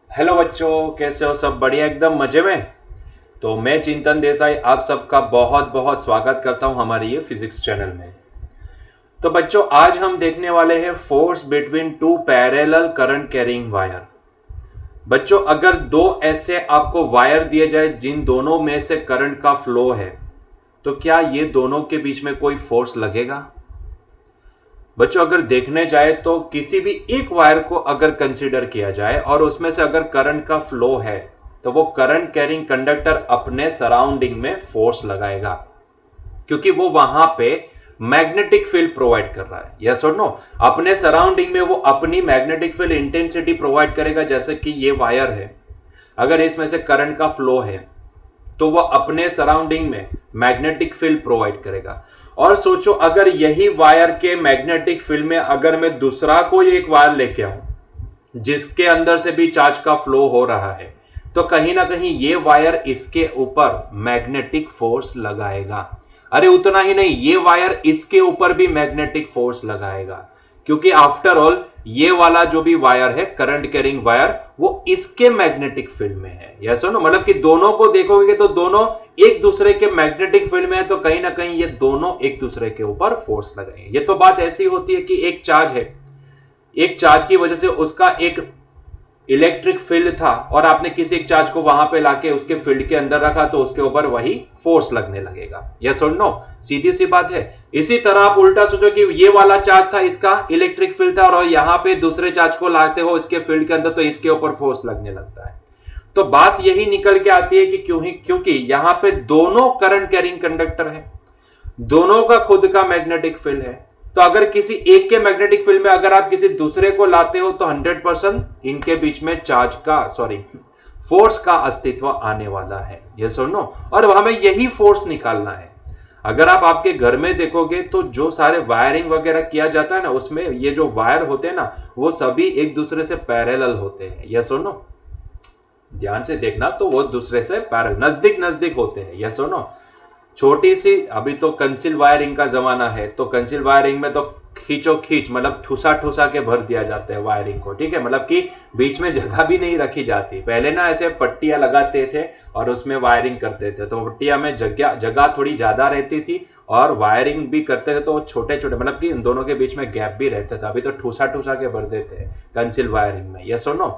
Hello बच्चों, कैसे हो? सब बढ़िया, एकदम मजे में। तो मैं चिंतन देसाई आप सबका बहुत बहुत स्वागत करता हूं हमारे ये फिजिक्स चैनल में। तो बच्चों, आज हम देखने वाले हैं force between two parallel current carrying wire. बच्चों, अगर दो ऐसे आपको वायर दिए जाए जिन दोनों में से करंट का फ्लो है, तो क्या ये दोनों के बीच में कोई फोर्स लगेगा? बच्चों, अगर देखने जाए तो किसी भी एक वायर को अगर कंसीडर किया जाए और उसमें से अगर करंट का फ्लो है, तो वो करंट कैरिंग कंडक्टर अपने सराउंडिंग में फोर्स लगाएगा, क्योंकि वो वहां पे मैग्नेटिक फील्ड प्रोवाइड कर रहा है। यस और नो? अपने सराउंडिंग में वो अपनी मैग्नेटिक फील्ड इंटेंसिटी प्रोवाइड करेगा। जैसे कि ये वायर है, अगर इसमें से करंट का फ्लो है तो वह अपने सराउंडिंग में मैग्नेटिक फील्ड प्रोवाइड करेगा। और सोचो, अगर यही वायर के मैग्नेटिक फील्ड में अगर मैं दूसरा कोई एक वायर लेके आऊं जिसके अंदर से भी चार्ज का फ्लो हो रहा है, तो कहीं ना कहीं ये वायर इसके ऊपर मैग्नेटिक फोर्स लगाएगा। अरे उतना ही नहीं, ये वायर इसके ऊपर भी मैग्नेटिक फोर्स लगाएगा, क्योंकि आफ्टर ऑल ये वाला जो भी वायर है, करंट कैरिंग वायर, वो इसके मैग्नेटिक फील्ड में है। Yes no? मतलब कि दोनों को देखोगे तो दोनों एक दूसरे के मैग्नेटिक फील्ड में है, तो कहीं ना कहीं ये दोनों एक दूसरे के ऊपर फोर्स लगाएंगे। ये तो बात ऐसी होती है कि एक चार्ज है, एक चार्ज की वजह से उसका एक इलेक्ट्रिक फील्ड था और आपने किसी एक चार्ज को वहां पे लाके उसके फील्ड के अंदर रखा, तो उसके ऊपर वही फोर्स लगने लगेगा। यस और नो? सीधी सी बात है। इसी तरह आप उल्टा सोचो कि ये वाला चार्ज था, इसका इलेक्ट्रिक फील्ड था, और यहां पे दूसरे चार्ज को लाते हो इसके फील्ड के अंदर, तो इसके ऊपर फोर्स लगने लगता है। तो बात यही निकल के आती है कि क्योंकि यहां पे दोनों करंट कैरिंग कंडक्टर है, दोनों का खुद का मैग्नेटिक फील्ड है। तो अगर किसी एक के मैग्नेटिक फील्ड में अगर आप किसी दूसरे को लाते हो, तो 100% इनके बीच में चार्ज का फोर्स का अस्तित्व आने वाला है। यस और नो? और हमें यही फोर्स निकालना है। अगर आप आपके घर में देखोगे तो जो सारे वायरिंग वगैरह किया जाता है ना, उसमें ये जो वायर होते हैं ना, वो सभी एक दूसरे से पैरेलल होते हैं। यस और नो? ध्यान से देखना, तो वो दूसरे से पैरेलल, नजदीक नजदीक होते हैं। यस और नो? छोटी सी, अभी तो कंसिल वायरिंग का जमाना है, तो कंसिल वायरिंग में तो खींचो खींच, मतलब ठुसा ठुसा के भर दिया जाता है वायरिंग को। ठीक है? मतलब कि बीच में जगह भी नहीं रखी जाती। पहले ना ऐसे पट्टियां लगाते थे और उसमें वायरिंग करते थे, तो पट्टिया में जगह जगह थोड़ी ज्यादा रहती थी, और वायरिंग भी करते थे तो छोटे छोटे, मतलब कि इन दोनों के बीच में गैप भी रहता था। अभी तो ठूसा ठूसा के भर देते हैं कंसिल वायरिंग में। यस और नो?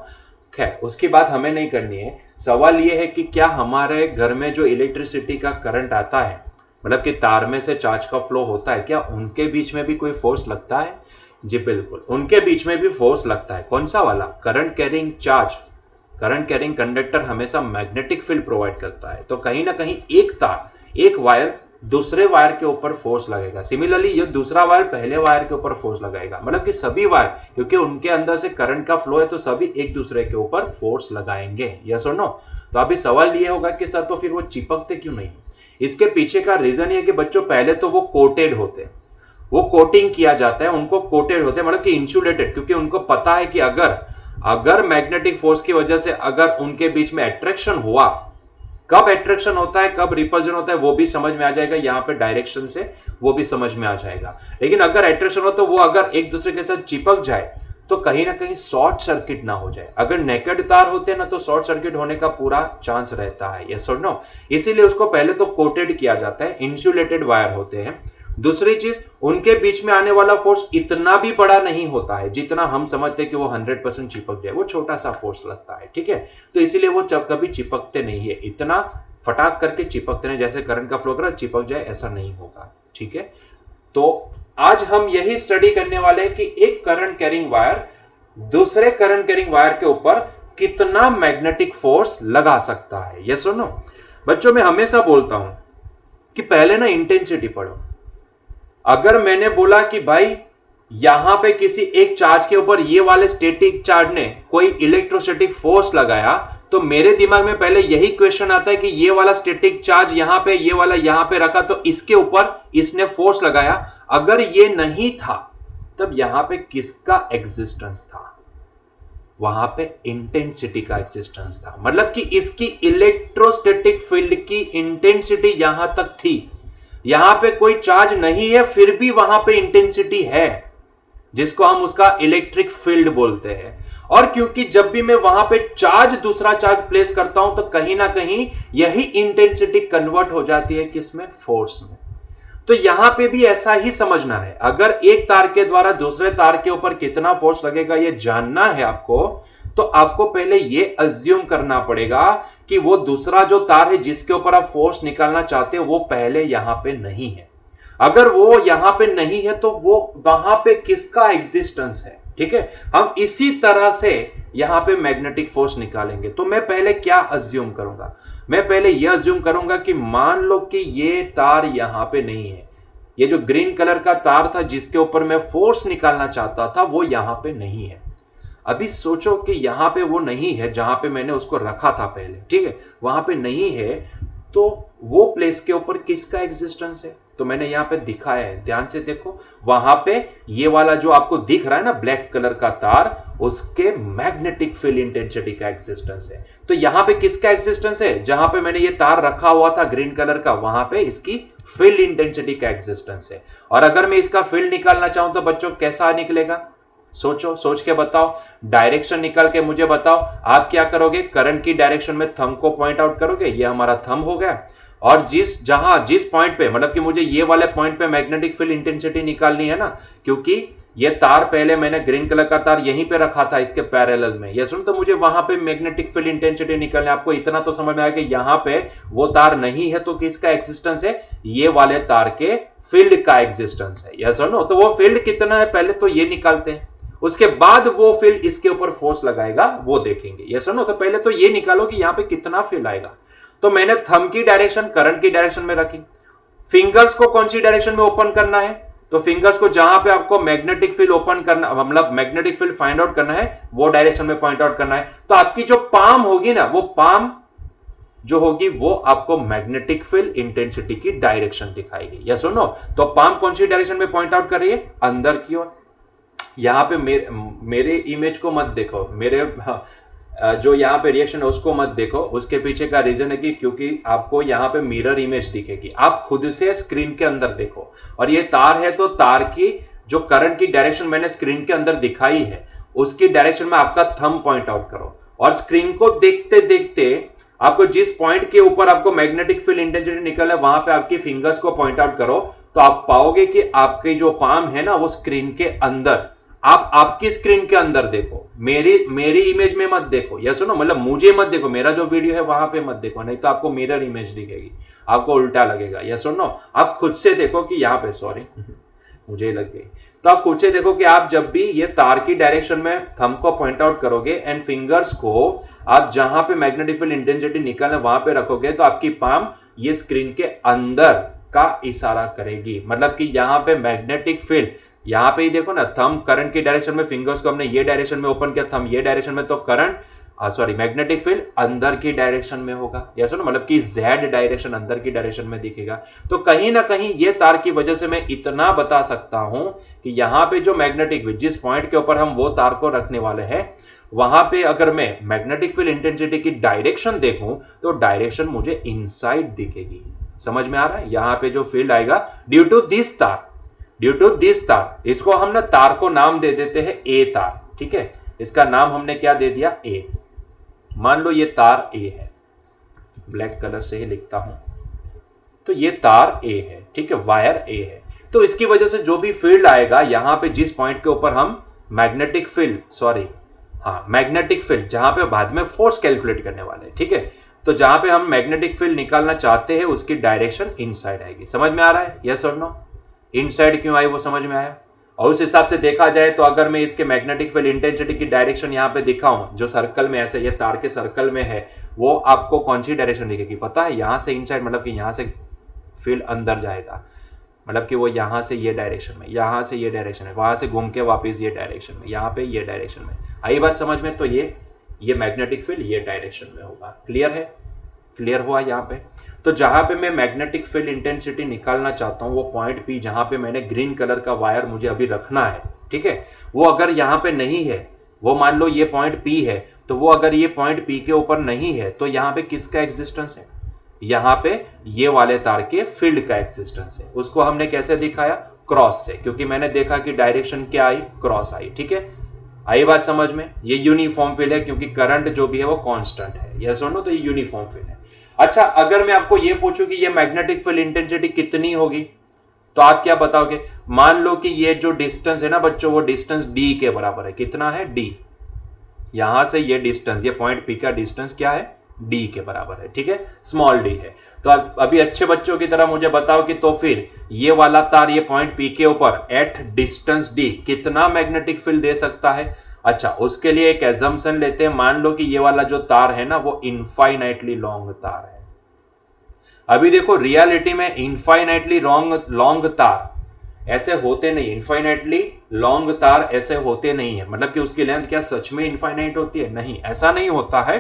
खैर, उसकी बात हमें नहीं करनी है। सवाल यह है कि क्या हमारे घर में जो इलेक्ट्रिसिटी का करंट आता है, मतलब कि तार में से चार्ज का फ्लो होता है, क्या उनके बीच में भी कोई फोर्स लगता है? जी बिल्कुल, उनके बीच में भी फोर्स लगता है। कौन सा वाला? Current carrying charge, current carrying conductor हमेशा मैग्नेटिक फील्ड प्रोवाइड करता है, तो कहीं ना कहीं एक तार, एक वायर दूसरे वायर के ऊपर फोर्स लगेगा। सिमिलरली ये दूसरा वायर पहले वायर के ऊपर फोर्स लगाएगा। मतलब कि सभी वायर, क्योंकि उनके अंदर से करंट का फ्लो है, तो सभी एक दूसरे के ऊपर फोर्स लगाएंगे। यस और नो? तो अभी सवाल ये होगा कि सर, तो फिर वो चिपकते क्यों नहीं? इसके पीछे का रीजन ये कि बच्चों, पहले तो वो कोटेड होते हैं, वो कोटिंग किया जाता है, उनको कोटेड होते हैं, मतलब कि इंसुलेटेड, क्योंकि उनको पता है कि अगर अगर मैग्नेटिक फोर्स की वजह से अगर उनके बीच में अट्रैक्शन हुआ, कब अट्रैक्शन होता है, कब रिपल्जन होता है, वो भी समझ में आ जाएगा। यहां पे डायरेक्शन से वो भी समझ में आ जाएगा। लेकिन अगर अट्रैक्शन हो तो वो अगर एक दूसरे के साथ चिपक जाए, तो कहीं ना कहीं शॉर्ट सर्किट ना हो जाए। अगर नेकेड तार होते हैं ना, तो शॉर्ट सर्किट होने का पूरा चांस रहता है। यस और नो? इसीलिए उसको पहले तो कोटेड किया जाता है, इंसुलेटेड वायर होते हैं। दूसरी चीज, उनके बीच में आने वाला फोर्स इतना भी बड़ा नहीं होता है जितना हम समझते हैं कि वो 100% चिपक जाए। वो छोटा सा फोर्स लगता है। ठीक है? तो इसीलिए वो कभी चिपकते नहीं है, इतना फटाक करके चिपकते नहीं, जैसे करंट का फ्लो कर चिपक जाए, ऐसा नहीं होगा। ठीक है? तो आज हम यही स्टडी करने वाले हैं कि एक करंट कैरिंग वायर दूसरे करंट कैरिंग वायर के ऊपर कितना मैग्नेटिक फोर्स लगा सकता है। यस और नो? बच्चों, मैं हमेशा बोलता हूं कि पहले ना इंटेंसिटी पढ़ो। अगर मैंने बोला कि भाई यहां पे किसी एक चार्ज के ऊपर ये वाले स्टैटिक चार्ज ने कोई इलेक्ट्रोस्टैटिक फोर्स लगाया, तो मेरे दिमाग में पहले यही क्वेश्चन आता है कि ये वाला स्टैटिक चार्ज यहां पे, ये वाला यहां पे रखा, तो इसके ऊपर इसने फोर्स लगाया। अगर ये नहीं था, तब यहां पे किसका एग्जिस्टेंस था? वहां पे इंटेंसिटी का एग्जिस्टेंस था। मतलब कि इसकी इलेक्ट्रोस्टैटिक फील्ड की इंटेंसिटी यहां तक थी। यहां पे कोई चार्ज नहीं है, फिर भी वहां पे इंटेंसिटी है। जिसको हम उसका इलेक्ट्रिक फील्ड बोलते हैं। और क्योंकि जब भी मैं वहां पे चार्ज दूसरा चार्ज प्लेस करता हूं तो कहीं ना कहीं यही इंटेंसिटी कन्वर्ट हो जाती है किसमें, फोर्स में। तो यहां पे भी ऐसा ही समझना है, अगर एक तार के द्वारा दूसरे तार के ऊपर कितना फोर्स लगेगा ये जानना है आपको, तो आपको पहले ये अज्यूम करना पड़ेगा कि वो दूसरा जो तार है जिसके ऊपर आप फोर्स निकालना चाहते हो वो पहले यहां पे नहीं है। अगर वो यहां पे नहीं है तो वो वहां पे किसका एग्जिस्टेंस है, ठीक है। हम इसी तरह से यहां पे मैग्नेटिक फोर्स निकालेंगे। तो मैं पहले क्या अज्यूम करूंगा, मैं पहले यह अज्यूम करूंगा कि मान लो कि ये तार यहां पे नहीं है, ये जो ग्रीन कलर का तार था जिसके ऊपर मैं फोर्स निकालना चाहता था वो यहां पे नहीं है। अभी सोचो कि यहां पे वो नहीं है जहां पे मैंने उसको रखा था पहले, ठीक है, वहां पे नहीं है, तो वो प्लेस के ऊपर किसका एग्जिस्टेंस है, तो मैंने यहां पे दिखाया है, ध्यान से देखो। वहां पे ये वाला जो आपको दिख रहा है ना ब्लैक कलर का तार, उसके मैग्नेटिक फील्ड इंटेंसिटी का एग्जिस्टेंस है। तो यहां पे किसका एग्जिस्टेंस है, जहां पे मैंने ये तार रखा हुआ था ग्रीन कलर का, वहां पे इसकी फील्ड इंटेंसिटी का एग्जिस्टेंस है। और अगर मैं इसका फील्ड निकालना चाहूं तो बच्चों कैसा निकलेगा, सोचो, सोच के बताओ, डायरेक्शन निकाल के मुझे बताओ। आप क्या करोगे, करंट की डायरेक्शन में थंब को पॉइंट आउट करोगे, ये हमारा थंब हो गया, और जिस पॉइंट पे, मतलब कि मुझे ये वाले पॉइंट पे मैग्नेटिक फील्ड इंटेंसिटी निकालनी है ना, क्योंकि ये तार पहले मैंने ग्रीन कलर का तार यहीं पे रखा था इसके पैरेलल में, ये सुन, तो मुझे वहां पे मैग्नेटिक फील्ड इंटेंसिटी निकालनी है। आपको इतना तो समझ में आया कि यहां पे वो तार नहीं है तो किसका एग्जिस्टेंस है, ये वाले तार के फील्ड का एग्जिस्टेंस है, यस और नो। तो वो फील्ड कितना है पहले तो ये निकालते हैं, उसके बाद वो फील्ड इसके ऊपर फोर्स लगाएगा वो देखेंगे, यस और नो। तो पहले तो ये निकालो कि यहां पे कितना फील्ड आएगा। तो मैंने थंब की डायरेक्शन करंट की डायरेक्शन में रखी, फिंगर्स को कौन सी डायरेक्शन में ओपन करना है, तो फिंगर्स को जहां पे आपको मैग्नेटिक फील्ड ओपन करना, मतलब मैग्नेटिक फील्ड फाइंड आउट करना है वो डायरेक्शन में पॉइंट आउट करना है। तो आपकी जो पाम होगी ना, वो पाम जो होगी वो आपको मैग्नेटिक फील्ड इंटेंसिटी की डायरेक्शन दिखाएगी, यस और नो। तो पाम कौन सी डायरेक्शन में पॉइंट आउट कर रही है, अंदर की ओर। यहां पे मेरे इमेज को मत देखो, मेरे जो यहाँ पे रिएक्शन है उसको मत देखो, उसके पीछे का रीजन है कि क्योंकि आपको यहाँ पे मिरर इमेज दिखेगी, आप खुद से स्क्रीन के अंदर देखो। और ये तार है तो तार की जो करंट की डायरेक्शन मैंने स्क्रीन के अंदर दिखाई है उसकी डायरेक्शन में आपका थंब पॉइंट आउट करो, और स्क्रीन को देखते देखते आपको जिस पॉइंट के ऊपर आपको मैग्नेटिक फील्ड इंटेंसिटी निकल है वहां पे आपकी फिंगर्स को पॉइंट आउट करो, तो आप पाओगे कि आपकी जो पाम है ना वो स्क्रीन के अंदर, आप आपकी स्क्रीन के अंदर देखो, मेरी इमेज में मत देखो, यस सुनो, मतलब मुझे मत देखो, मेरा जो वीडियो है वहां पे मत देखो, नहीं तो आपको मिरर इमेज दिखेगी, आपको उल्टा लगेगा, यस सुनो। आप खुद से देखो कि यहाँ पे, सॉरी मुझे लग गई, तो आप खुद से देखो कि आप जब भी ये तार की डायरेक्शन में थंब को पॉइंट आउट करोगे एंड फिंगर्स को आप जहां पे मैग्नेटिक फील्ड इंटेंसिटी निकलना वहां पे रखोगे, तो आपकी पाम ये स्क्रीन के अंदर का इशारा करेगी, मतलब कि यहां पे मैग्नेटिक फील्ड, यहां पे ही देखो ना, थंब करंट की डायरेक्शन में, फिंगर्स को हमने ये डायरेक्शन में ओपन किया, थंब ये डायरेक्शन में, तो करंट सॉरी मैग्नेटिक फील्ड अंदर की डायरेक्शन में होगा, यस ना, मतलब कि जेड डायरेक्शन अंदर की डायरेक्शन में दिखेगा। तो कहीं ना कहीं ये तार की वजह से मैं इतना बता सकता हूं कि यहां पे जो मैग्नेटिक फील्ड, जिस पॉइंट के ऊपर हम वो तार को रखने वाले हैं, वहां पे अगर मैं मैग्नेटिक फील्ड इंटेंसिटी की डायरेक्शन देखूं तो डायरेक्शन मुझे इनसाइड दिखेगी। समझ में आ रहा है, यहां पे जो फील्ड आएगा ड्यू टू दिस तार, ड्यू टू दिस तार, इसको हम ना तार को नाम दे देते हैं ए तार, ठीक है, इसका नाम हमने क्या दे दिया, ए। मान लो ये तार ए है, ब्लैक कलर से ही लिखता हूं, तो ये तार ए है, ठीक है, वायर ए है। तो इसकी वजह से जो भी फील्ड आएगा यहां पे, जिस पॉइंट के ऊपर हम मैग्नेटिक फील्ड, सॉरी हाँ मैग्नेटिक फील्ड, जहां पे बाद में फोर्स कैलकुलेट करने वाले हैं, ठीक है, तो जहां पे हम मैग्नेटिक फील्ड निकालना चाहते हैं उसकी डायरेक्शन इनसाइड आएगी। समझ में आ रहा है, यस और नो, इनसाइड क्यों आई वो समझ में आया। और उस हिसाब से देखा जाए तो अगर मैं इसके मैग्नेटिक फील्ड इंटेंसिटी की डायरेक्शन यहां पे दिखाऊं, जो सर्कल में ऐसे ये तार के सर्कल में है, वो आपको कौन सी डायरेक्शन दिखेगी पता है, यहां से इनसाइड, मतलब कि यहां से फील्ड अंदर जाएगा, मतलब कि वो यहां से ये डायरेक्शन में, यहां से ये डायरेक्शन है, वहां से घूम के वापस ये डायरेक्शन में, यहां पे ये डायरेक्शन में। आई बात समझ में, तो ये मैग्नेटिक फील्ड ये डायरेक्शन में होगा। क्लियर है, क्लियर हुआ यहां पे। तो जहां पे मैं मैग्नेटिक फील्ड इंटेंसिटी निकालना चाहता हूं वो पॉइंट पी, जहां पे मैंने ग्रीन कलर का वायर मुझे अभी रखना है, ठीक है, वो अगर यहां पे नहीं है, वो मान लो ये पॉइंट पी है, तो वो अगर ये पॉइंट पी के ऊपर नहीं है तो यहां पे किसका एग्जिस्टेंस है, यहां पे ये वाले तार के फील्ड का एग्जिस्टेंस है। उसको हमने कैसे दिखाया, क्रॉस से, क्योंकि मैंने देखा कि डायरेक्शन क्या आई, क्रॉस आई। ठीक है, आई बात समझ में? ये यूनिफॉर्म फील्ड है क्योंकि करंट जो भी है वो कांस्टेंट है। यस और नो, तो ये यूनिफॉर्म फील्ड है। अच्छा, अगर मैं आपको ये पूछूं कि ये मैग्नेटिक फील्ड इंटेंसिटी कितनी होगी, तो आप क्या बताओगे? मान लो कि ये जो डिस्टेंस है ना बच्चों, वो डिस्टेंस डी के बराबर है। कितना है? डी। यहां से ये डिस्टेंस, ये पॉइंट पी का डिस्टेंस क्या है? डी के बराबर है। ठीक है, स्मॉल डी है। तो अभी अच्छे बच्चों की तरह मुझे बताओ कि तो फिर ये वाला तार ये पॉइंट पी के ऊपर एट डिस्टेंस डी कितना मैग्नेटिक फील्ड दे सकता है? अच्छा, उसके लिए एक एजम्पशन लेते हैं। मान लो कि ये वाला जो तार है ना वो इनफाइनाइटली लॉन्ग तार है। अभी देखो, रियलिटी में इनफाइनाइटली लॉन्ग तार ऐसे होते नहीं। इनफाइनाइटली लॉन्ग तार ऐसे होते नहीं है, मतलब कि उसकी लेंथ क्या सच में इनफाइनाइट होती है? नहीं, ऐसा नहीं होता है।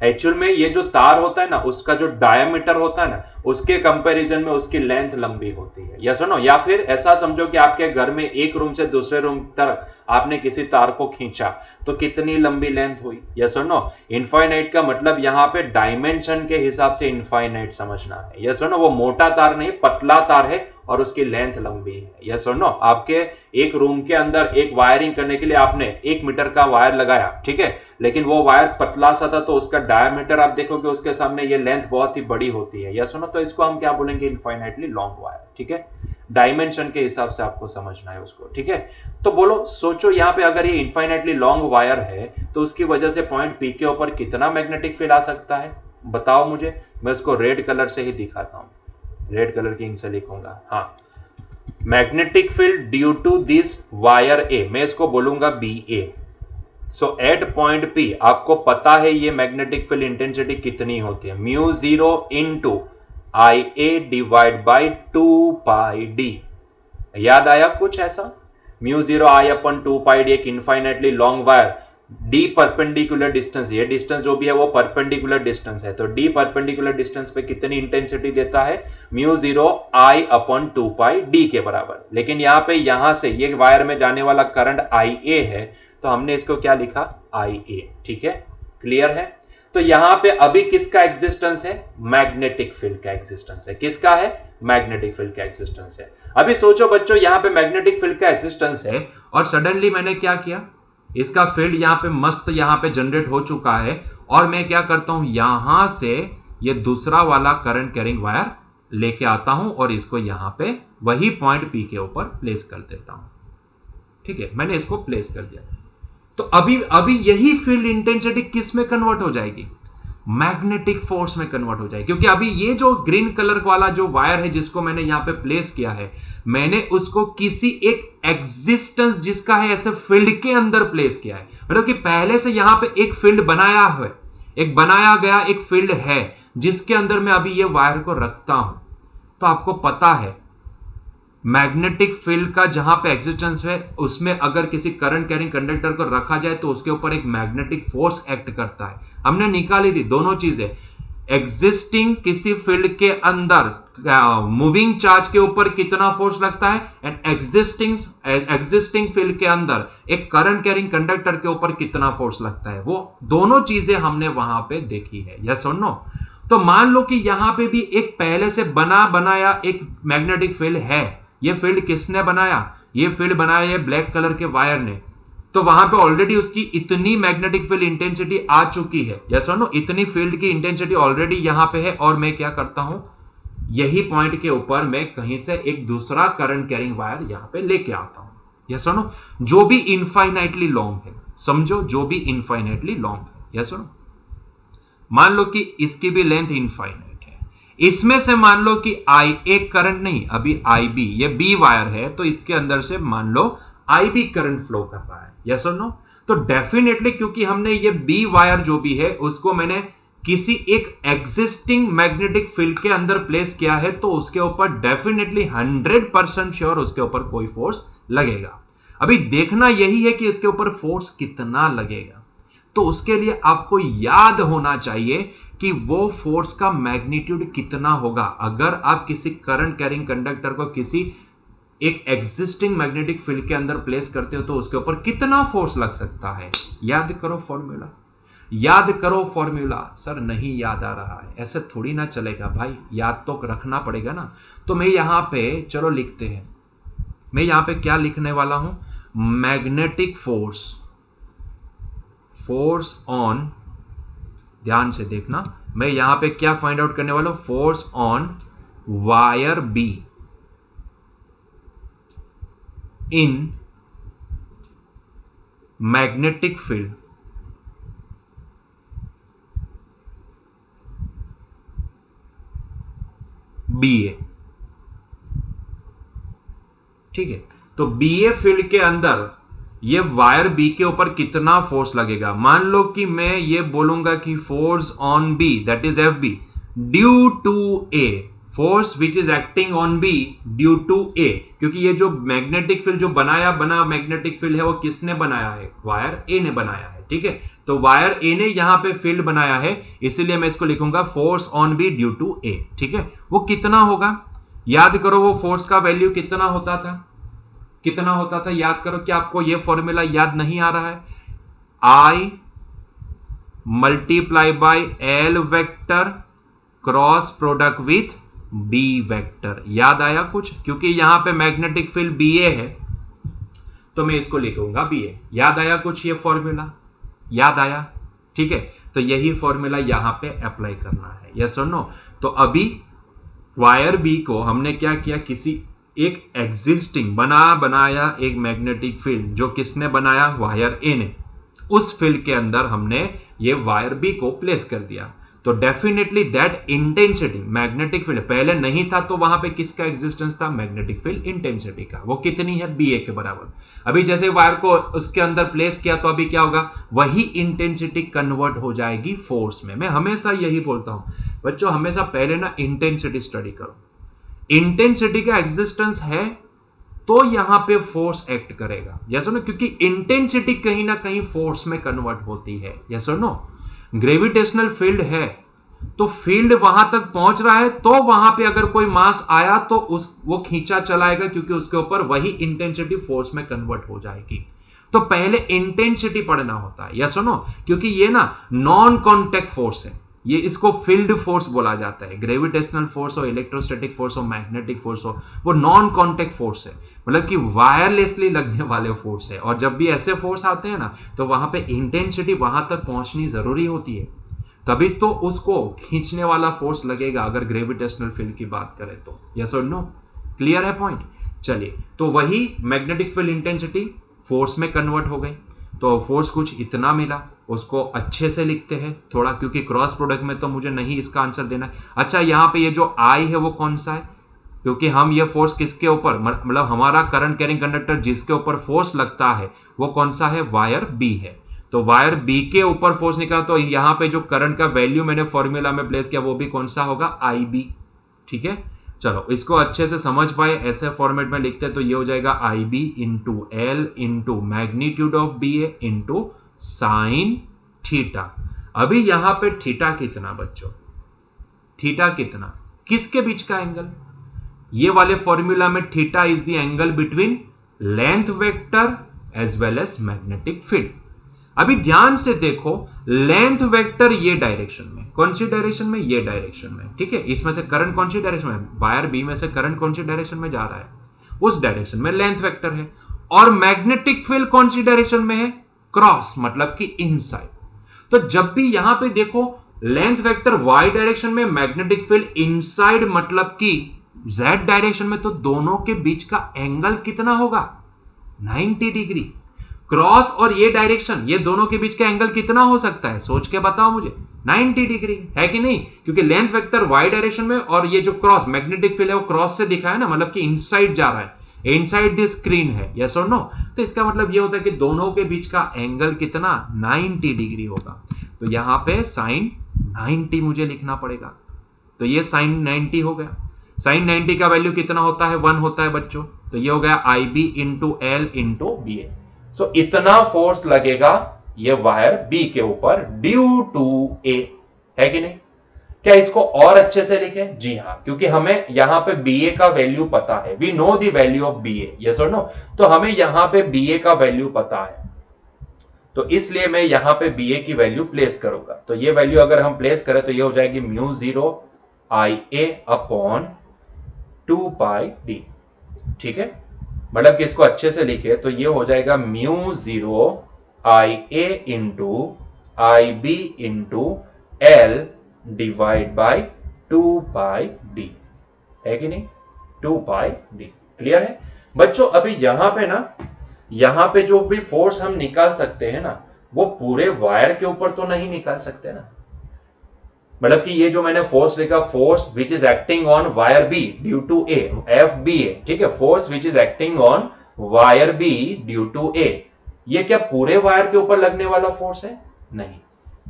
एक्चुअल में ये जो तार होता है ना, उसका जो डायमीटर होता है ना, उसके कंपैरिजन में उसकी लेंथ लंबी होती है। या सुनो, या फिर ऐसा समझो कि आपके घर में एक रूम से दूसरे रूम तक आपने किसी तार को खींचा तो कितनी लंबी लेंथ हुई? या सुनो, इनफाइनाइट का मतलब यहां पे डायमेंशन के हिसाब से इनफाइनाइट समझना है। या सुनो, वो मोटा तार नहीं, पतला तार है और उसकी लेंथ लंबी है। यस और नो, आपके एक रूम के अंदर एक वायरिंग करने के लिए आपने 1 मीटर का वायर लगाया, ठीक है, लेकिन वो वायर पतला सा था तो उसका डायमीटर आप देखोगे उसके सामने ये लेंथ बहुत ही बड़ी होती है। यस और नो, तो इसको हम क्या बोलेंगे? Infinitely long wire. ठीक है, डायमेंशन के हिसाब से आपको समझना है उसको। ठीक है, तो बोलो, सोचो यहां पे अगर ये इनफाइनाइटली लॉन्ग वायर है तो उसकी वजह से पॉइंट पी के ऊपर कितना मैग्नेटिक फील्ड आ सकता है? बताओ मुझे। मैं इसको रेड कलर से ही दिखाता हूं, रेड कलर की इंक से लिखूंगा। हाँ, magnetic field due to this wire A, मैं इसको बोलूंगा B A. So at point P आपको पता है ये मैग्नेटिक फील्ड इंटेंसिटी कितनी होती है? Mu zero into I A divide by 2 pi D. याद आया कुछ ऐसा? म्यू जीरो आई अपन 2 पाई डी, एक infinitely long wire, D perpendicular distance, ये डिस्टेंस जो भी है वो परपेंडिकुलर डिस्टेंस है, तो डी परपेंडिकुलर डिस्टेंस पे कितनी इंटेंसिटी देता है? म्यू जीरो आई अपन 2 पाई डी के बराबर। लेकिन यहां पे यहां से ये वायर में जाने वाला करंट आई ए है, तो हमने इसको क्या लिखा? आई ए। ठीक है, क्लियर है? तो यहां पे अभी किसका एग्जिस्टेंस है? मैग्नेटिक फील्ड का एग्जिस्टेंस है। किसका है? मैग्नेटिक फील्ड का एग्जिस्टेंस है। अभी सोचो बच्चों, यहां पे मैग्नेटिक फील्ड का एग्जिस्टेंस है और सडनली मैंने क्या किया? इसका फील्ड यहां पे मस्त यहां पे जनरेट हो चुका है और मैं क्या करता हूं? यहां से ये दूसरा वाला करंट कैरिंग वायर लेके आता हूं और इसको यहां पे वही पॉइंट पी के ऊपर प्लेस कर देता हूं। ठीक है, मैंने इसको प्लेस कर दिया। तो अभी यही फील्ड इंटेंसिटी किस में कन्वर्ट हो जाएगी? मैग्नेटिक फोर्स में कन्वर्ट हो जाएगी, क्योंकि अभी ये जो ग्रीन कलर वाला जो वायर है जिसको मैंने यहां पे प्लेस किया है, मैंने उसको किसी एक एग्जिस्टेंस जिसका है ऐसे फील्ड के अंदर प्लेस किया है। मतलब कि पहले से यहां पे एक फील्ड बनाया है, एक बनाया गया एक फील्ड है जिसके अंदर मैं अभी ये वायर को रखता हूं। तो आपको पता है मैग्नेटिक फील्ड का जहां पे एग्जिस्टेंस है उसमें अगर किसी करंट कैरिंग कंडक्टर को रखा जाए तो उसके ऊपर एक मैग्नेटिक फोर्स एक्ट करता है। हमने निकाली थी दोनों चीजें, एग्जिस्टिंग किसी फील्ड के अंदर मूविंग चार्ज के ऊपर कितना फोर्स लगता है एंड एग्जिस्टिंग फील्ड के अंदर एक करंट कैरिंग कंडक्टर के ऊपर कितना फोर्स लगता है, वो दोनों चीजें हमने वहां पे देखी है। यस और नो? तो मान लो कि यहां पे भी एक पहले से बनाया एक मैग्नेटिक फील्ड है। ये फील्ड किसने बनाया? ये फील्ड बनाया ये ब्लैक कलर के वायर ने। तो वहां पे ऑलरेडी उसकी इतनी मैग्नेटिक फील्ड इंटेंसिटी आ चुकी है। यस और नो? इतनी फील्ड की इंटेंसिटी ऑलरेडी यहां पे है और मैं क्या करता हूं? यही पॉइंट के ऊपर मैं कहीं से एक दूसरा करंट कैरिंग वायर यहां पे लेके आता हूं। यस और नो? जो भी इनफाइनाइटली लॉन्ग है, समझो, जो भी इनफाइनाइटली लॉन्ग है। यस और नो? मान लो कि इसकी भी लेंथ इनफाइनाइट है, इसमें से मान लो कि आई एक करंट नहीं, अभी आई बी, ये बी वायर है तो इसके अंदर से मान लो आई बी करंट फ्लो कर रहा है। यस और नो? तो डेफिनेटली क्योंकि हमने ये बी वायर जो भी है उसको मैंने किसी एक एग्जिस्टिंग मैग्नेटिक फील्ड के अंदर प्लेस किया है, तो उसके ऊपर डेफिनेटली 100% श्योर उसके ऊपर कोई फोर्स लगेगा। अभी देखना यही है कि इसके ऊपर फोर्स कितना लगेगा। तो उसके लिए आपको याद होना चाहिए कि वो फोर्स का मैग्नीट्यूड कितना होगा। अगर आप किसी करंट कैरिंग कंडक्टर को किसी एक एग्जिस्टिंग मैग्नेटिक फील्ड के अंदर प्लेस करते हो तो उसके ऊपर कितना फोर्स लग सकता है। याद करो फॉर्मूला, याद करो फॉर्मूला। सर नहीं याद आ रहा है, ऐसे थोड़ी ना चलेगा भाई, याद तो रखना पड़ेगा ना। तो मैं यहां पे चलो लिखते हैं मैं यहां पे क्या लिखने वाला हूं, मैग्नेटिक फोर्स, फोर्स ऑन, ध्यान से देखना, मैं यहां पे क्या फाइंड आउट करने वाला हूं, force on wire B in magnetic field B A. ठीक है, तो बी ए फील्ड के अंदर ये वायर बी के ऊपर कितना फोर्स लगेगा। मान लो कि मैं ये बोलूंगा कि force on B that is F B due to A, force which is acting on B due to A, क्योंकि ये जो मैग्नेटिक फील्ड जो बना मैग्नेटिक फील्ड है वो किसने बनाया है, वायर ए ने बनाया है। ठीक है, तो वायर ए ने यहां पे फील्ड बनाया है, इसीलिए मैं इसको लिखूंगा force on B due to A. ठीक है, वो कितना होगा, याद करो वो फोर्स का वैल्यू कितना होता था, कितना होता था याद करो। क्या आपको यह फॉर्मूला याद नहीं आ रहा है, I multiply by L vector cross product with B vector, याद आया कुछ, क्योंकि यहां पे मैग्नेटिक फील्ड बी ए है तो मैं इसको लिखूंगा बी ए। याद आया कुछ, ये फॉर्मूला याद आया। ठीक है, तो यही फॉर्मूला यहां पे अप्लाई करना है, यस और नो। तो अभी वायर बी को हमने क्या किया, किसी एक एग्जिस्टिंग बनाया एक मैग्नेटिक फील्ड, जो किसने बनाया, वायर ए ने, उस फील्ड के अंदर हमने ये वायर बी को प्लेस कर दिया। तो definitely that intensity, magnetic field पहले नहीं था तो वहां पे किसका एग्जिस्टेंस था, मैग्नेटिक फील्ड इंटेंसिटी का, वो कितनी है, बी ए के बराबर। अभी जैसे वायर को उसके अंदर प्लेस किया तो अभी क्या होगा, वही इंटेंसिटी कन्वर्ट हो जाएगी फोर्स में। मैं हमेशा यही बोलता हूं बच्चों, हमेशा पहले ना इंटेंसिटी स्टडी करो, इंटेंसिटी का एग्जिस्टेंस है तो यहां पे फोर्स एक्ट करेगा, यस और नो, क्योंकि इंटेंसिटी कहीं ना कहीं फोर्स में कन्वर्ट होती है, यस और नो। ग्रेविटेशनल फील्ड है तो फील्ड वहां तक पहुंच रहा है तो वहां पे अगर कोई मास आया तो वो खींचा चलाएगा, क्योंकि उसके ऊपर वही इंटेंसिटी फोर्स में कन्वर्ट हो जाएगी। तो पहले इंटेंसिटी पढ़ना होता है, यस और नो, क्योंकि ये ना नॉन कॉन्टैक्ट फोर्स है, ये इसको फील्ड फोर्स बोला जाता है। ग्रेविटेशनल फोर्स हो, इलेक्ट्रोस्टैटिक फोर्स हो, मैग्नेटिक फोर्स हो, वो नॉन कॉन्टैक्ट फोर्स है, मतलब कि वायरलेसली लगने वाले फोर्स है। और जब भी ऐसे फोर्स आते हैं ना तो वहां पे इंटेंसिटी वहां तक पहुंचनी जरूरी होती है, तभी तो उसको खींचने वाला फोर्स लगेगा, अगर ग्रेविटेशनल फील्ड की बात करें तो, यस और नो, क्लियर है पॉइंट। चलिए, तो वही मैग्नेटिक फील्ड इंटेंसिटी फोर्स में कन्वर्ट हो गई, तो फोर्स कुछ इतना मिला, उसको अच्छे से लिखते हैं थोड़ा, क्योंकि क्रॉस प्रोडक्ट में तो मुझे नहीं इसका आंसर देना है। अच्छा, यहां पे ये जो आई है वो कौन सा है, क्योंकि हम ये फोर्स किसके ऊपर, मतलब हमारा करंट कैरिंग कंडक्टर जिसके ऊपर फोर्स लगता है वो कौन सा है, वायर बी है। तो वायर बी के ऊपर फोर्स निकाला तो यहां पे जो करंट का वैल्यू मैंने फॉर्मूला में प्लेस किया वो भी कौन सा होगा, आई बी। ठीक है, चलो इसको अच्छे से समझ पाए, ऐसे फॉर्मेट में लिखते हैं तो ये हो जाएगा I B into L into magnitude of B A into sine theta. अभी यहां पे थीटा कितना बच्चों, थीटा कितना, किसके बीच का एंगल, ये वाले फॉर्मूला में theta is the angle between length vector as well as magnetic field. अभी ध्यान से देखो, लेंथ वेक्टर ये डायरेक्शन में, कौन सी डायरेक्शन में, ये डायरेक्शन में। ठीक है, इसमें से करंट कौन सी डायरेक्शन में, वायर बी में से करंट कौन सी डायरेक्शन में जा रहा है, उस डायरेक्शन में लेंथ वेक्टर है। और मैग्नेटिक फील्ड कौन सी डायरेक्शन में है, क्रॉस, मतलब कि इनसाइड। तो जब भी यहां पे देखो लेंथ वेक्टर वाई डायरेक्शन में, मैग्नेटिक फील्ड इनसाइड मतलब कि जेड डायरेक्शन में, तो दोनों के बीच का एंगल कितना होगा, 90 डिग्री। क्रॉस और ये डायरेक्शन, ये दोनों के बीच का एंगल कितना हो सकता है, सोच के बताओ मुझे, 90 डिग्री है कि नहीं, क्योंकि लेंथ वेक्टर वाई डायरेक्शन में और ये जो क्रॉस मैग्नेटिक फील्ड है वो क्रॉस से दिखा है ना, मतलब कि इनसाइड जा रहा है, इनसाइड द स्क्रीन है, यस और नो। तो इसका मतलब ये होता है कि दोनों के बीच का एंगल कितना, 90 डिग्री होगा। तो यहां पे साइन 90 मुझे लिखना पड़ेगा, तो ये साइन 90 हो गया। साइन 90 का वैल्यू कितना होता है, 1 होता है बच्चों, तो ये हो गया I B into L into B A. So इतना फोर्स लगेगा ये वायर बी के ऊपर ड्यू टू ए, है कि नहीं। क्या इसको और अच्छे से लिखे, जी हां, क्योंकि हमें यहां पे बी ए का वैल्यू पता है, we know the value of B A, yes और नो। तो हमें यहां पे बी ए का वैल्यू पता है, तो इसलिए मैं यहां पे बी ए की वैल्यू प्लेस करूंगा। तो ये वैल्यू अगर हम प्लेस करें तो ये हो जाएगी म्यू 0 आई ए अपॉन 2 पाई डी। ठीक है, मतलब कि इसको अच्छे से लिखे तो ये हो जाएगा mu zero I A into I B into L divide by 2πd, है कि नहीं? 2πd। क्लियर है बच्चों? अभी यहां पे ना, यहां पे जो भी फोर्स हम निकाल सकते हैं ना, वो पूरे वायर के ऊपर तो नहीं निकाल सकते ना। मतलब कि ये जो मैंने फोर्स लिखा, force which is acting on wire B due to A, F B A, ठीक है, force which is acting on wire B due to A, ये क्या पूरे वायर के ऊपर लगने वाला फोर्स है? नहीं,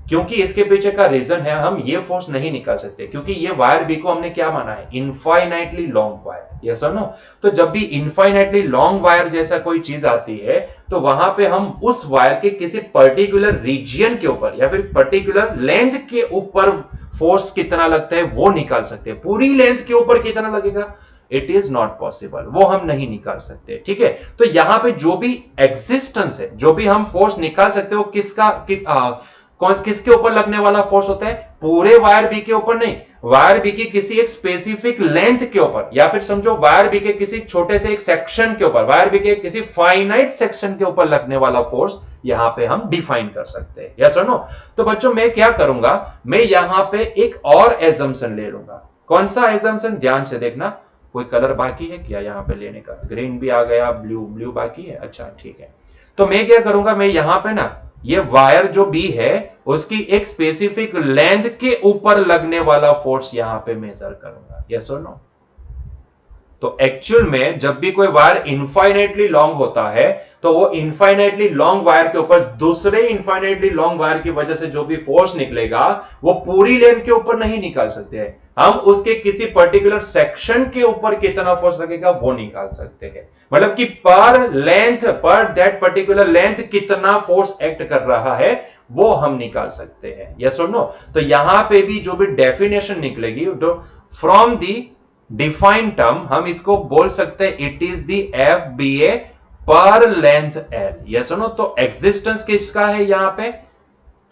क्योंकि इसके पीछे का रीजन है हम ये फोर्स नहीं निकाल सकते, क्योंकि ये वायर बी को हमने क्या माना है? Infinitely long wire. यस और नो? तो जब भी इनफाइनाइटली लॉन्ग वायर जैसा कोई चीज आती है तो वहां पे हम उस वायर के किसी पर्टिकुलर रीजन के ऊपर या फिर पर्टिकुलर लेंथ के ऊपर फोर्स कितना लगता है वो निकाल सकते हैं। पूरी लेंथ के ऊपर कितना लगेगा, इट इज नॉट पॉसिबल, वो हम नहीं निकाल सकते। ठीक है, तो यहां पे जो भी एग्जिस्टेंस है, जो भी हम फोर्स निकाल सकते हो, किसके ऊपर लगने वाला फोर्स होता है? पूरे वायर बी के ऊपर नहीं, वायर बी की किसी एक स्पेसिफिक लेंथ के ऊपर, या फिर समझो वायर बी के किसी छोटे से एक सेक्शन के ऊपर, वायर बी के किसी फाइनाइट सेक्शन के ऊपर लगने वाला फोर्स यहां पे हम डिफाइन कर सकते हैं। यस और नो? तो बच्चों मैं क्या करूंगा, मैं यहां पे एक और एजम्पशन ले लूंगा। कौन सा एजम्पशन? ध्यान से देखना। कोई कलर बाकी है क्या यहां पे लेने का? ग्रीन भी आ गया, ब्लू बाकी है। अच्छा ठीक है, तो मैं क्या करूंगा, मैं यहां पे ना ये वायर जो बी है उसकी एक स्पेसिफिक लेंथ के ऊपर लगने वाला फोर्स यहां पे मेजर करूंगा। यस और नो? तो एक्चुअल में जब भी कोई वायर इनफाइनाइटली लॉन्ग होता है तो वो इनफाइनाइटली लॉन्ग वायर के ऊपर दूसरे इनफाइनाइटली लॉन्ग वायर की वजह से जो भी फोर्स निकलेगा वो पूरी लेंथ के ऊपर नहीं निकाल सकते हैं हम, उसके किसी पर्टिकुलर सेक्शन के ऊपर कितना फोर्स लगेगा वो निकाल सकते हैं। मतलब कि पर लेंथ, पर दैट पर्टिकुलर लेंथ कितना फोर्स एक्ट कर रहा है वो हम निकाल सकते हैं। यस और नो? तो यहां पे भी जो भी डेफिनेशन निकलेगी फ्रॉम दी डिफाइंड टर्म हम इसको बोल सकते हैं it is the F B A per length L. Yes और नो? तो एग्जिस्टेंस किसका है यहां पे?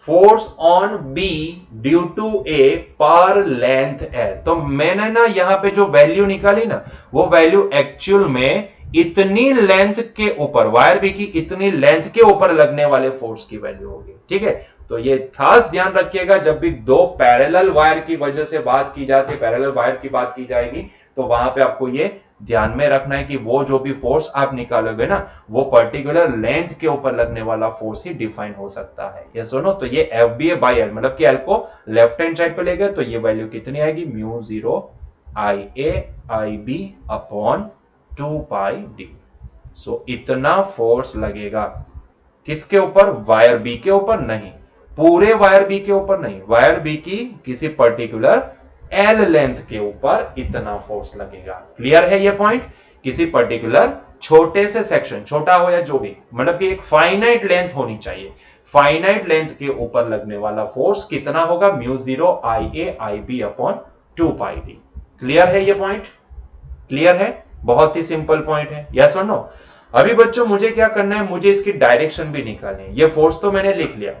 Force on B due to A per length L. तो मैंने ना यहां पे जो वैल्यू निकाली ना, वो वैल्यू एक्चुअल में इतनी लेंथ के ऊपर, वायर बी की इतनी लेंथ के ऊपर लगने वाले फोर्स की वैल्यू होगी। ठीक है, तो ये खास ध्यान रखिएगा जब भी दो पैरेलल वायर की वजह से बात की जाती है, पैरेलल वायर की बात की जाएगी, तो वहां पे आपको ये ध्यान में रखना है कि वो जो भी फोर्स आप निकालोगे ना, वो पर्टिकुलर लेंथ के ऊपर लगने वाला फोर्स ही डिफाइन हो सकता है। ये सुनो, तो ये F B A by L, मतलब कि एल को लेफ्ट हैंड साइड पे ले गए तो ये वैल्यू कितनी आएगी? Mu zero I A I B upon 2πd। सो इतना फोर्स लगेगा किसके ऊपर? वायर बी के ऊपर नहीं, पूरे वायर बी के ऊपर नहीं, वायर बी की किसी पर्टिकुलर एल लेंथ के ऊपर इतना फोर्स लगेगा। क्लियर है ये पॉइंट? किसी पर्टिकुलर छोटे से सेक्शन, छोटा हो या जो भी, मतलब कि एक फाइनाइट लेंथ होनी चाहिए, फाइनाइट लेंथ के ऊपर लगने वाला फोर्स कितना होगा? Mu zero I A I B upon 2πd। Clear है ये पॉइंट? क्लियर है? बहुत ही सिंपल पॉइंट है। यस और नो? अभी बच्चों मुझे क्या करना है, मुझे इसकी डायरेक्शन भी निकालनी है। ये फोर्स तो मैंने लिख लिया,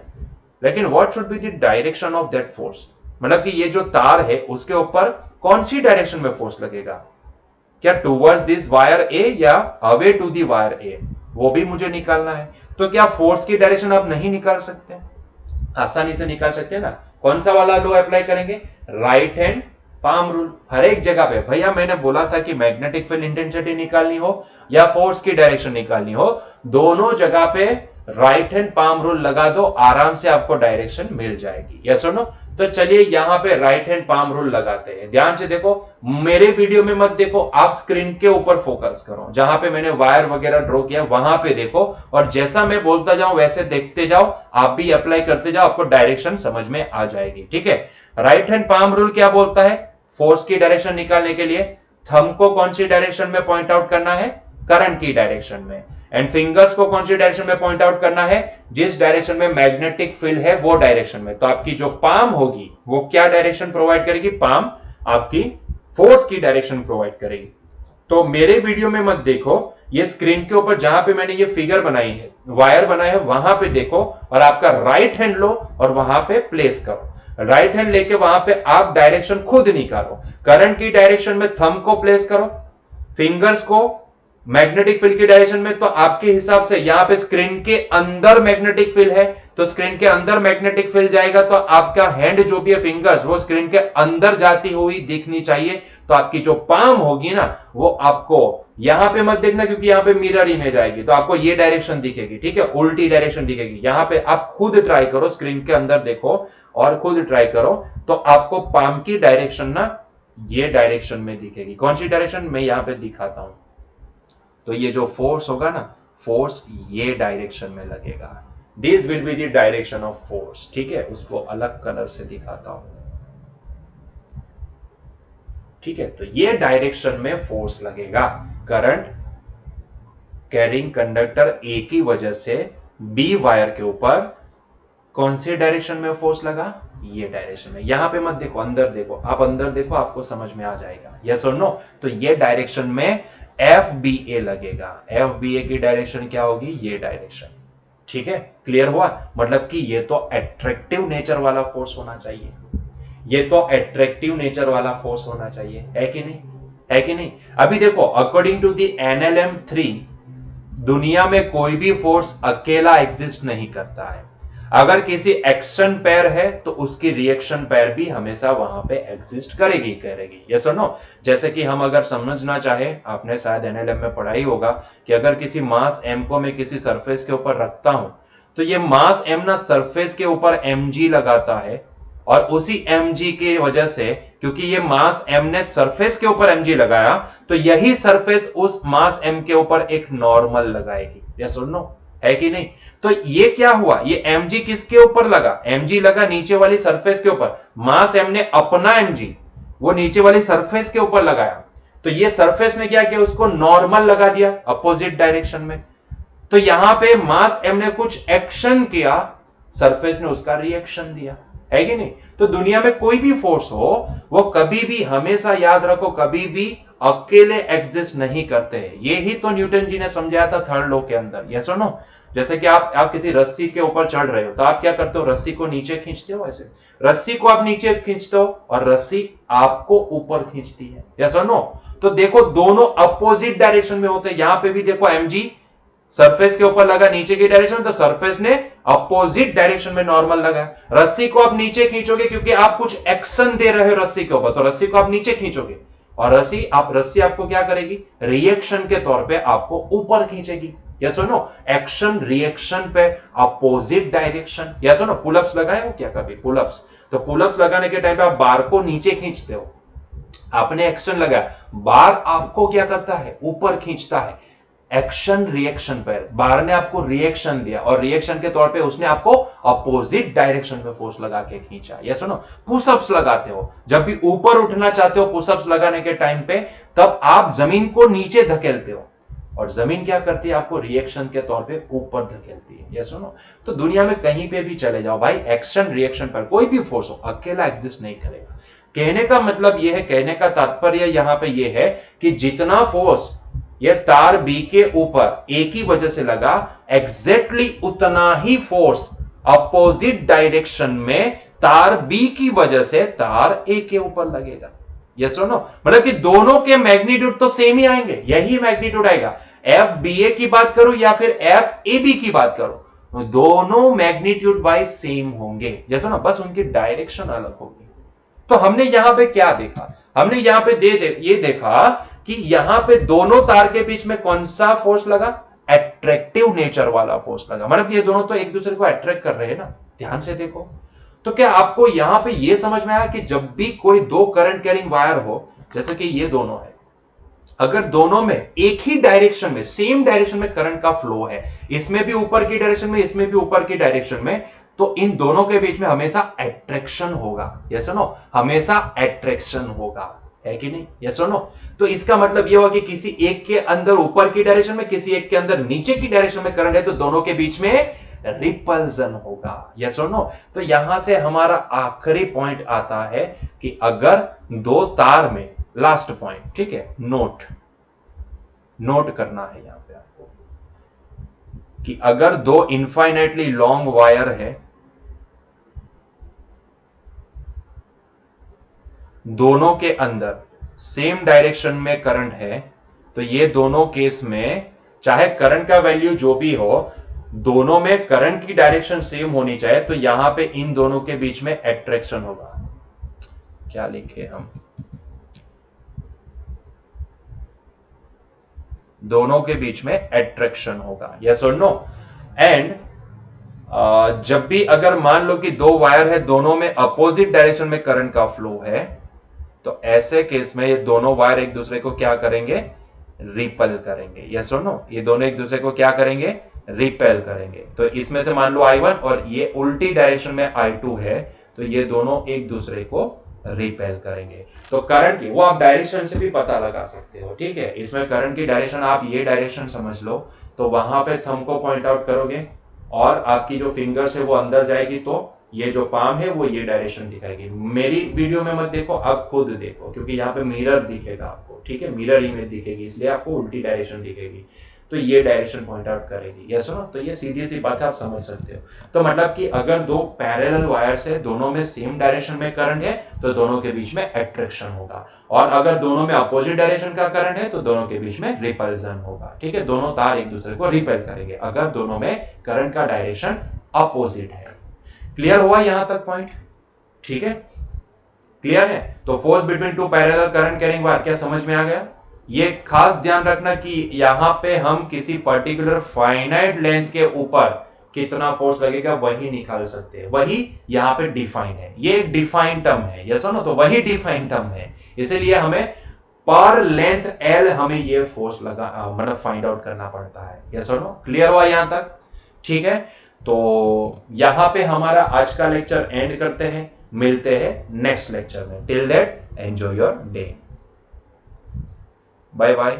लेकिन what should be the direction of that force? मतलब कि ये जो तार है उसके ऊपर कौन सी डायरेक्शन में फोर्स लगेगा? क्या टुवर्ड्स दिस वायर ए या अवे टू दी वायर ए, वो भी मुझे निकालना है। तो क्या फोर्स की डायरेक्शन आप नहीं निकाल सकते? आसानी से निकाल सकते हैं ना। कौन सा वाला लॉ अप्लाई करेंगे? Right hand palm rule. हर एक जगह पे भैया मैंने बोला था कि मैग्नेटिक फील्ड इंटेंसिटी निकालनी हो या फोर्स की डायरेक्शन निकालनी हो, दोनों जगह पे राइट हैंड पाम रूल लगा दो, आराम से आपको डायरेक्शन मिल जाएगी। यस और नो? तो चलिए यहां पे राइट हैंड पाम रूल लगाते हैं। ध्यान से देखो, मेरे वीडियो में मत देखो, आप स्क्रीन के ऊपर फोकस करो, जहां पे मैंने वायर वगैरह ड्रॉ किया वहां पे देखो, और जैसा मैं बोलता जाऊं वैसे देखते जाओ, आप भी अप्लाई करते जाओ, आपको डायरेक्शन समझ में आ जाएगी। ठीक है, राइट हैंड पाम रूल क्या बोलता है? फोर्स की डायरेक्शन निकालने के लिए थंब को कौन सी डायरेक्शन में पॉइंट आउट करना है? करंट की डायरेक्शन में। एंड फिंगर्स को कौन सी डायरेक्शन में पॉइंट आउट करना है? जिस डायरेक्शन में मैग्नेटिक फील्ड है वो डायरेक्शन में। तो आपकी जो पाम होगी वो क्या डायरेक्शन प्रोवाइड करेगी? पाम आपकी फोर्स की डायरेक्शन प्रोवाइड करेगी। तो मेरे वीडियो में मत देखो, ये स्क्रीन के ऊपर जहां पे मैंने ये फिगर बनाई है, वायर बनाया है, वहां पे देखो और आपका राइट हैंड लो और वहां पे प्लेस करो। राइट हैंड लेके वहां पे आप डायरेक्शन खुद निकालो। करंट की डायरेक्शन में थंब को प्लेस करो, फिंगर्स को मैग्नेटिक फील्ड की डायरेक्शन में, तो आपके हिसाब से यहां पे स्क्रीन के अंदर मैग्नेटिक फील्ड है, तो स्क्रीन के अंदर मैग्नेटिक फील्ड जाएगा तो आपका हैंड जो भी है, फिंगर्स, वो स्क्रीन के अंदर जाती हुई दिखनी चाहिए। तो आपकी जो पाम होगी ना, वो आपको यहां पे मत देखना, क्योंकि यहां पे मिरर इमेज आएगी, तो आपको ये डायरेक्शन दिखेगी, ठीक है, उल्टी डायरेक्शन दिखेगी। यहां पे आप खुद ट्राई करो, स्क्रीन के अंदर देखो और खुद ट्राई करो, तो आपको पाम की डायरेक्शन ना ये डायरेक्शन में दिखेगी। कौन सी डायरेक्शन, मैं यहां पे दिखाता हूं। तो ये जो फोर्स होगा ना, फोर्स ये डायरेक्शन में लगेगा। This will be the direction of force, ठीक है, उसको अलग कलर से दिखाता हूं, ठीक है। तो ये डायरेक्शन में फोर्स लगेगा। करंट कैरिंग कंडक्टर ए की वजह से बी वायर के ऊपर कौन सी डायरेक्शन में फोर्स लगा, ये डायरेक्शन में। यहां पे मत देखो, अंदर देखो, आप अंदर देखो, आपको समझ में आ जाएगा, यस और नो। तो ये डायरेक्शन में एफ बी ए लगेगा। एफ बी ए की डायरेक्शन क्या होगी, ये डायरेक्शन, ठीक है। क्लियर हुआ, मतलब कि ये तो अट्रैक्टिव नेचर वाला फोर्स होना चाहिए, ये तो अट्रैक्टिव नेचर वाला फोर्स होना चाहिए, है कि नहीं, है कि नहीं। अभी देखो, अकॉर्डिंग टू द एनएलएम 3 दुनिया में कोई भी फोर्स अकेला एग्जिस्ट नहीं करता है। अगर किसी एक्शन पेयर है तो उसकी रिएक्शन पेयर भी हमेशा वहां पे एग्जिस्ट करेगी, करेगी, यस और नो। जैसे कि हम अगर समझना चाहे, आपने शायद एनएलएम में पढ़ा ही होगा कि अगर किसी मास एम को मैं किसी सरफेस के ऊपर रखता हूं, तो ये मास एम ना सरफेस के ऊपर mg लगाता है, और उसी mg की वजह से, क्योंकि ये मास m ने सरफेस के ऊपर mg लगाया, तो यही सरफेस उस मास m के ऊपर एक नॉर्मल लगाएगी, यस और नो, है कि नहीं। तो ये क्या हुआ, ये mg किसके ऊपर लगा, mg लगा नीचे वाली सरफेस के ऊपर, मास m ने अपना mg वो नीचे वाली सरफेस के ऊपर लगाया, तो ये सरफेस ने क्या किया, उसको नॉर्मल लगा दिया अपोजिट डायरेक्शन में। तो यहां पे मास m ने कुछ एक्शन किया, सरफेस ने उसका रिएक्शन दिया, है कि नहीं। तो दुनिया में कोई भी फोर्स हो, वो कभी भी, हमेशा याद रखो, कभी भी अकेले एग्जिस्ट नहीं करते हैं। यही तो न्यूटन जी ने समझाया था थर्ड लॉ के अंदर, यस और नो। जैसे कि आप किसी रस्सी के ऊपर चढ़ रहे हो, तो आप क्या करते हो, रस्सी को नीचे खींचते हो, ऐसे रस्सी को आप नीचे खींचते हो और रस्सी आपको ऊपर खींचती है, यस और नो। तो देखो, दोनों अपोजिट डायरेक्शन में होते हैं। यहां पे भी देखो, mg सरफेस के ऊपर लगा नीचे की डायरेक्शन, तो सरफेस ने अपोजिट डायरेक्शन में नॉर्मल लगा। रस्सी को आप नीचे खींचोगे क्योंकि आप कुछ एक्शन दे रहे हो रस्सी के ऊपर, तो रस्सी को आप नीचे खींचोगे, और रस्सी आपको क्या करेगी, रिएक्शन के तौर पे आपको ऊपर खींचेगी, यस और नो। एक्शन रिएक्शन पे अपोजिट डायरेक्शन, यस और नो। पुलअप्स लगाए हो क्या कभी, पुलअप्स, तो पुलअप्स लगाने के टाइम पे आप बार को नीचे खींचते हो, आपने एक्शन लगाया, बार आपको क्या करता है, ऊपर खींचता है। एक्शन रिएक्शन पर बार ने आपको रिएक्शन दिया, और रिएक्शन के तौर पे उसने आपको अपोजिट डायरेक्शन में फोर्स लगा के खींचा, ये सुनो। पुशअप्स लगाते हो, जब भी ऊपर उठना चाहते हो पुशअप्स लगाने के टाइम पे, तब आप जमीन को नीचे धकेलते हो, और जमीन क्या करती है, आपको रिएक्शन के तौर पे ऊपर धकेलती है, ये सुनो। तो दुनिया में कहीं पे भी चले जाओ भाई, एक्शन रिएक्शन पर कोई भी फोर्स हो, अकेला एग्जिस्ट नहीं करेगा। कहने का मतलब यह है, कहने का तात्पर्य यहां पे यह है कि जितना फोर्स यह तार बी के ऊपर ए की वजह से लगा, एग्जैक्टली उतना ही फोर्स अपोजिट डायरेक्शन में तार बी की वजह से तार ए के ऊपर लगेगा, यस और नो। मतलब कि दोनों के मैग्नीट्यूड तो सेम ही आएंगे, यही मैग्नीट्यूड आएगा। एफ बी ए की बात करो या फिर एफ ए बी की बात करो, दोनों मैग्नीट्यूड वाइज सेम होंगे, यस और नो, बस उनकी डायरेक्शन अलग होगी। तो हमने यहां पे क्या देखा, हमने यहां पे ये देखा कि यहां पे दोनों तार के बीच में कौन सा फोर्स लगा, अट्रैक्टिव नेचर वाला फोर्स लगा। मतलब ये दोनों तो एक दूसरे को अट्रैक्ट कर रहे हैं ना, ध्यान से देखो। तो क्या आपको यहां पे ये समझ में आया कि जब भी कोई दो करंट कैरिंग वायर हो, जैसे कि ये दोनों है, अगर दोनों में एक ही डायरेक्शन में, सेम डायरेक्शन में करंट का फ्लो है, इसमें भी ऊपर की डायरेक्शन में, इसमें भी ऊपर की डायरेक्शन में, तो इन दोनों के बीच में हमेशा अट्रैक्शन होगा, यस और नो, हमेशा अट्रैक्शन होगा, है कि नहीं, यस और नो। तो इसका मतलब यह हुआ कि किसी एक के अंदर ऊपर की डायरेक्शन में, किसी एक के अंदर नीचे की डायरेक्शन में करंट है, तो दोनों के बीच में रिपल्जन होगा, यस और नो। तो यहां से हमारा आखिरी पॉइंट आता है कि अगर दो तार में, लास्ट पॉइंट, ठीक है, नोट करना है यहां पे आपको कि अगर दो इनफाइनाइटली लॉन्ग वायर है, दोनों के अंदर सेम डायरेक्शन में करंट है, तो ये दोनों केस में चाहे करंट का वैल्यू जो भी हो, दोनों में करंट की डायरेक्शन सेम होनी चाहिए, तो यहां पे इन दोनों के बीच में एट्रैक्शन होगा। क्या लिखे हम, दोनों के बीच में एट्रैक्शन होगा, यस और नो। एंड जब भी अगर मान लो कि दो वायर है, दोनों में अपोजिट डायरेक्शन में करंट का फ्लो है, तो ऐसे केस में ये दोनों वायर एक दूसरे को क्या करेंगे, रिपेल करेंगे, यस और नो। ये दोनों एक दूसरे को क्या करेंगे, रिपेल करेंगे। तो इसमें से मान लो I1 और ये उल्टी डायरेक्शन में I2 है, तो ये दोनों एक दूसरे को रिपेल करेंगे। तो करंट की वो आप डायरेक्शन से भी पता लगा सकते हो, ठीक है। इसमें करंट की डायरेक्शन आप ये डायरेक्शन समझ लो, तो वहां पे थंब को पॉइंट आउट करोगे और आपकी जो फिंगर्स है वो अंदर जाएगी, तो ये जो पाम है वो ये डायरेक्शन दिखाएगी। मेरी वीडियो में मत देखो, आप खुद देखो, क्योंकि यहाँ पे मिरर दिखेगा आपको, ठीक है, मिरर इमेज दिखेगी, इसलिए आपको उल्टी डायरेक्शन दिखेगी। तो ये डायरेक्शन पॉइंट आउट करेगी, यस नो। तो ये सीधी सी बात है, आप समझ सकते हो। तो मतलब कि अगर दो पैरेलल वायर्स है, दोनों में सेम डायरेक्शन में करंट है, तो दोनों के बीच में एट्रैक्शन होगा। और अगर दोनों में अपोजिट डायरेक्शन का करंट है, तो दोनों के बीच में रिपल्जन होगा, ठीक है। दोनों तार एक दूसरे को रिपेल करेंगे अगर दोनों में करंट का डायरेक्शन अपोजिट है। क्लियर हुआ यहां तक पॉइंट, ठीक है, क्लियर है। तो force between two parallel current carrying wire, क्या समझ में आ गया। ये खास ध्यान रखना कि यहां पे हम किसी पर्टिकुलर फाइनाइट लेंथ के ऊपर कितना फोर्स लगेगा वही निकाल सकते हैं, वही यहां पे डिफाइन है। ये एक डिफाइन टर्म है, यस नो, तो वही डिफाइन टर्म है। इसीलिए हमें पर लेंथ एल हमें ये फोर्स लगा मतलब फाइंड आउट करना पड़ता है, यस नो। क्लियर हुआ यहां तक, ठीक है। तो यहां पे हमारा आज का लेक्चर एंड करते हैं, मिलते हैं नेक्स्ट लेक्चर में। Till that enjoy your day, bye bye.